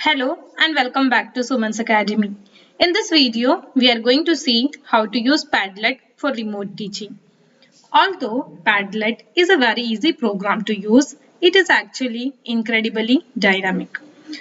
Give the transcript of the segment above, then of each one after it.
Hello and welcome back to Suman's Academy. In this video, we are going to see how to use Padlet for remote teaching. Although Padlet is a very easy program to use, it is actually incredibly dynamic.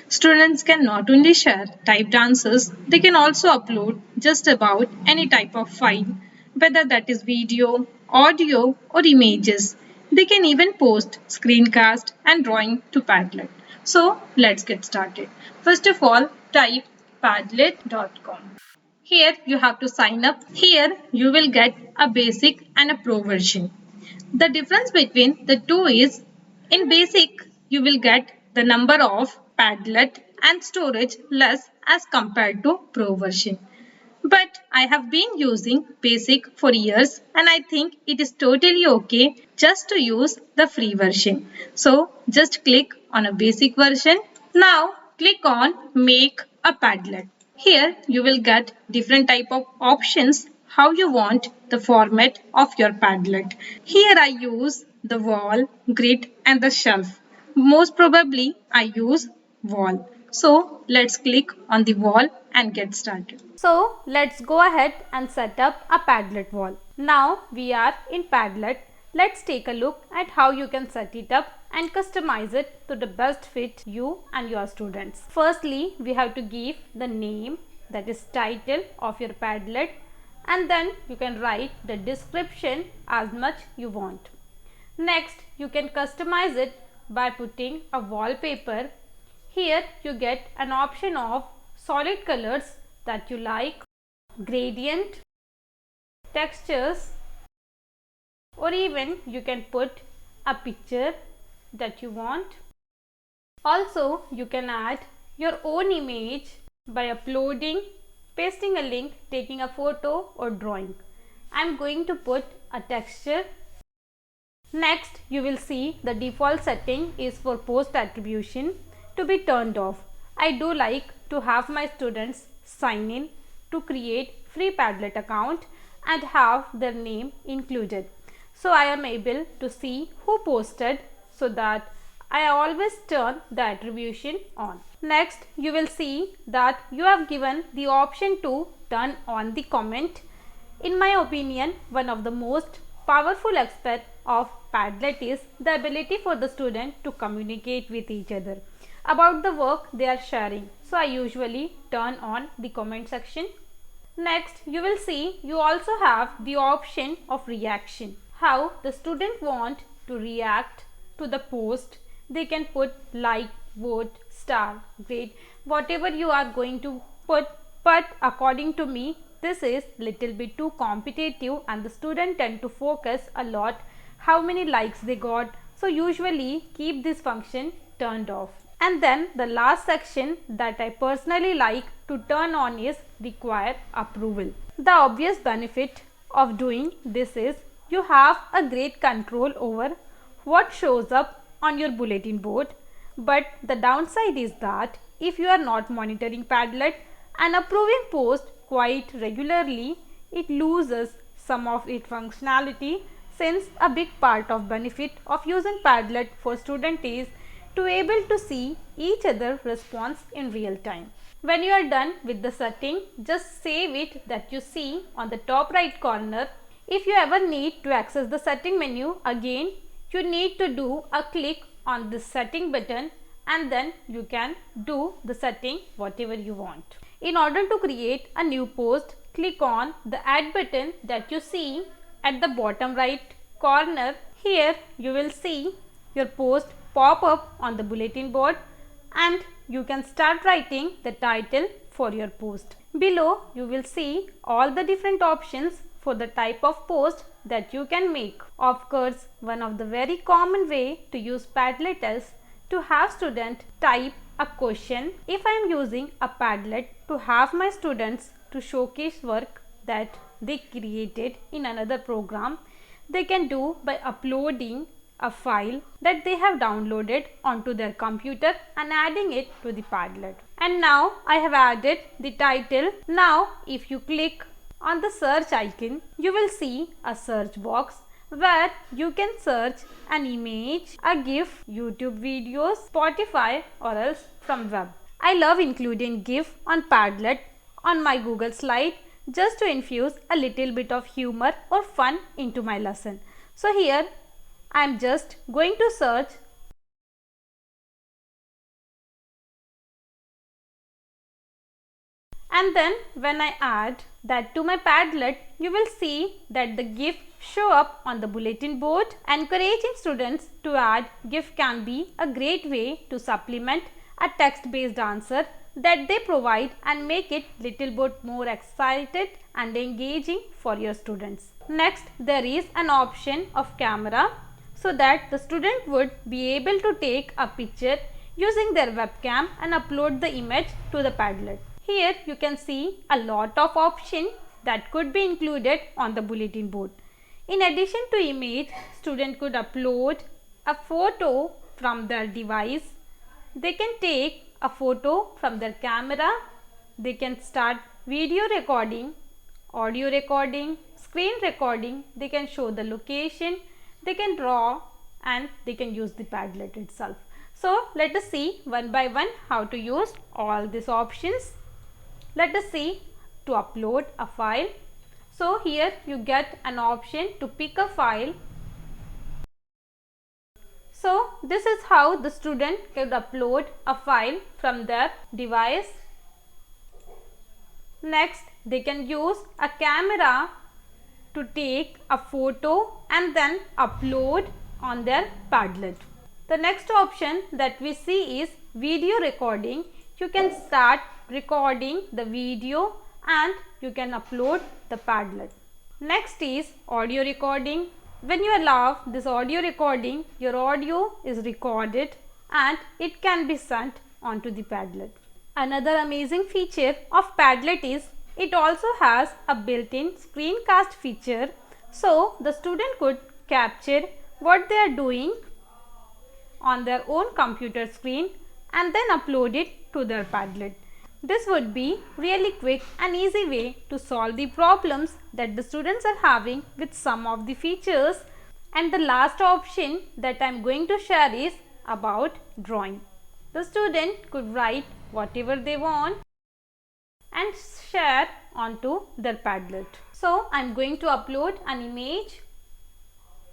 Students can not only share typed answers, they can also upload just about any type of file, whether that is video, audio or images. They can even post screencast and drawing to Padlet. So let's get started. First of all, type padlet.com. Here you have to sign up. Here you will get a basic and a pro version. The difference between the two is in basic you will get the number of Padlet and storage less as compared to pro version. But I have been using basic for years and I think it is totally okay just to use the free version. So just click on a basic version. Now click on make a Padlet. Here you will get different type of options how you want the format of your Padlet. Here I use the wall, grid and the shelf. Most probably I use wall. So let's click on the wall and get started. So let's go ahead and set up a Padlet wall. Now we are in Padlet. Let's take a look at how you can set it up and customize it to the best fit you and your students. Firstly, we have to give the name, that is title of your Padlet, and then you can write the description as much you want. Next, you can customize it by putting a wallpaper. Here you get an option of solid colors that you like, gradient, textures, or even you can put a picture that you want. Also, you can add your own image by uploading, pasting a link, taking a photo or drawing. I am going to put a texture. Next, you will see the default setting is for post attribution to be turned off. I do like to have my students sign in to create free Padlet account and have their name included. So I am able to see who posted so that I always turn the attribution on. Next, you will see that you have given the option to turn on the comment. In my opinion, one of the most powerful aspects of Padlet is the ability for the student to communicate with each other about the work they are sharing. So I usually turn on the comment section. Next, you will see you also have the option of reaction. How the student want to react to the post. They can put like, vote, star, grade, whatever you are going to put. But according to me, this is little bit too competitive and the student tend to focus a lot how many likes they got. So usually keep this function turned off. And then the last section that I personally like to turn on is require approval. The obvious benefit of doing this is you have a great control over what shows up on your bulletin board. But the downside is that if you are not monitoring Padlet and approving post quite regularly, it loses some of its functionality, since a big part of benefit of using Padlet for student is to able to see each other response in real time. When you are done with the setting, just save it that you see on the top right corner. If you ever need to access the setting menu again, you need to do a click on this setting button and then you can do the setting whatever you want. In order to create a new post, click on the add button that you see at the bottom right corner. Here you will see your post pop up on the bulletin board and you can start writing the title for your post. Below you will see all the different options for the type of post that you can make. Of course, one of the very common way to use Padlet is to have student type a question. If I am using a Padlet to have my students to showcase work that they created in another program, they can do by uploading a file that they have downloaded onto their computer and adding it to the Padlet. And now I have added the title. Now if you click on the search icon, you will see a search box where you can search an image, a GIF, YouTube videos, Spotify or else from web. I love including GIF on Padlet on my Google slide just to infuse a little bit of humor or fun into my lesson. So here I am just going to search and then when I add that to my Padlet, you will see that the GIF show up on the bulletin board. Encouraging students to add GIF can be a great way to supplement a text-based answer that they provide and make it little bit more excited and engaging for your students. Next, there is an option of camera so that the student would be able to take a picture using their webcam and upload the image to the Padlet. Here you can see a lot of options that could be included on the bulletin board. In addition to image, student could upload a photo from their device. They can take a photo from their camera. They can start video recording, audio recording, screen recording. They can show the location. They can draw and they can use the Padlet itself. So let us see one by one how to use all these options. Let us see to upload a file. So here you get an option to pick a file. So this is how the student can upload a file from their device. Next, they can use a camera to take a photo and then upload on their Padlet. The next option that we see is video recording. You can start recording the video and you can upload the Padlet. Next is audio recording. When you allow this audio recording, your audio is recorded and it can be sent onto the Padlet. Another amazing feature of Padlet is it also has a built-in screencast feature, so the student could capture what they are doing on their own computer screen and then upload it to their Padlet. This would be really quick and easy way to solve the problems that the students are having with some of the features. And the last option that I am going to share is about drawing. The student could write whatever they want and share onto their Padlet. So I am going to upload an image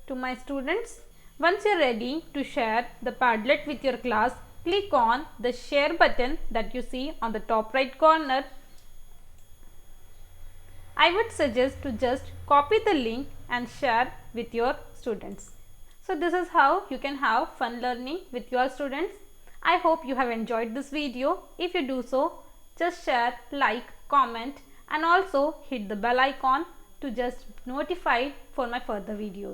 to my students. Once you are ready to share the Padlet with your class, click on the share button that you see on the top right corner. I would suggest to just copy the link and share with your students. So this is how you can have fun learning with your students. I hope you have enjoyed this video. If you do so, just share, like, comment and also hit the bell icon to just notify for my further videos.